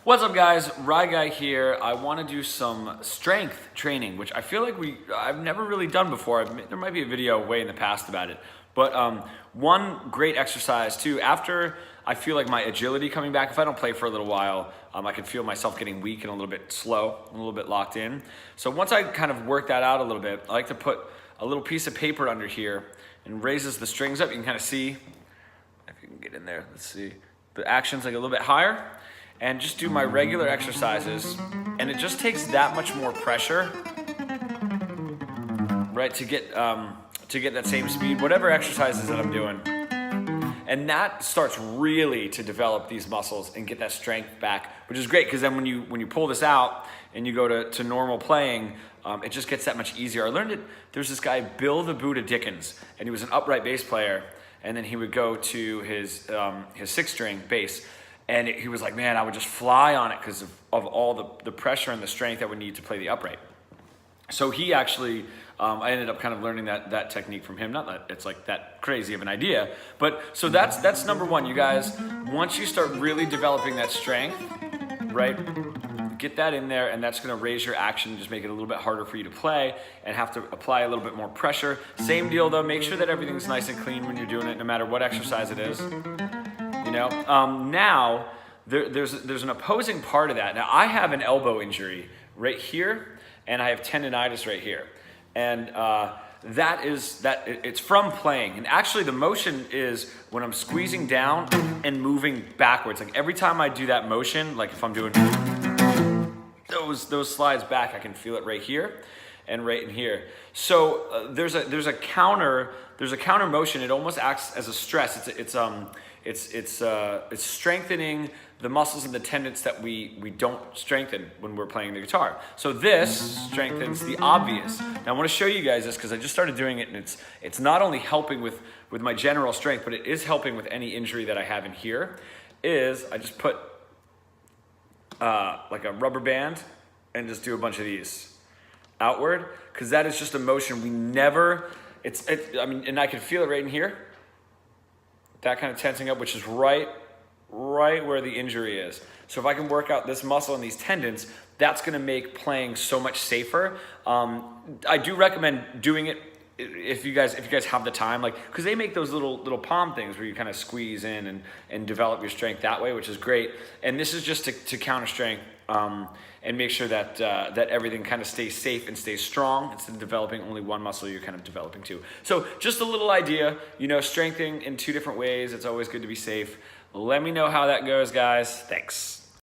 What's up, guys? Rye Guy here. I want to do some strength training, which I feel like I've never really done before. There might be a video way in the past about it. But one great exercise too, after I feel like my agility coming back, if I don't play for a little while, I can feel myself getting weak and a little bit slow, a little bit locked in. So once I kind of work that out a little bit, I like to put a little piece of paper under here and raises the strings up. You can kind of see, if you can get in there, let's see. The action's like a little bit higher. And just do my regular exercises, and it just takes that much more pressure, right, to get that same speed, whatever exercises that I'm doing. And that starts really to develop these muscles and get that strength back, which is great, because then when you pull this out and you go to normal playing, it just gets that much easier. I learned it, there's this guy, Bill the Buddha Dickens, and he was an upright bass player, and then he would go to his six-string bass. And he was like, man, I would just fly on it because of all the pressure and the strength that we need to play the upright. So he actually, I ended up kind of learning that technique from him. Not that it's like that crazy of an idea, but so that's number one, you guys. Once you start really developing that strength, right, get that in there, and that's gonna raise your action, just make it a little bit harder for you to play and have to apply a little bit more pressure. Same deal though, make sure that everything's nice and clean when you're doing it, no matter what exercise it is. You know, now there's an opposing part of that. Now I have an elbow injury right here, and I have tendonitis right here, and it's from playing. And actually, the motion is when I'm squeezing down and moving backwards. Like every time I do that motion, like if I'm doing those slides back, I can feel it right here and right in here. So there's a counter motion. It almost acts as a stress. It's strengthening the muscles and the tendons that we don't strengthen when we're playing the guitar. So this strengthens the obvious. Now I want to show you guys this because I just started doing it, and it's not only helping with my general strength, but it is helping with any injury that I have in here. I just put like a rubber band and just do a bunch of these outward, because that is just a motion we never. And I can feel it right in here. That kind of tensing up, which is right where the injury is. So if I can work out this muscle and these tendons, that's gonna make playing so much safer. I do recommend doing it if you guys have the time, like, because they make those little palm things where you kind of squeeze in and develop your strength that way, which is great. And this is just to counter strength and make sure that everything kind of stays safe and stays strong instead of developing only one muscle. You're kind of developing two. So just a little idea, strengthening in two different ways. It's always good to be safe. Let me know how that goes, guys. Thanks.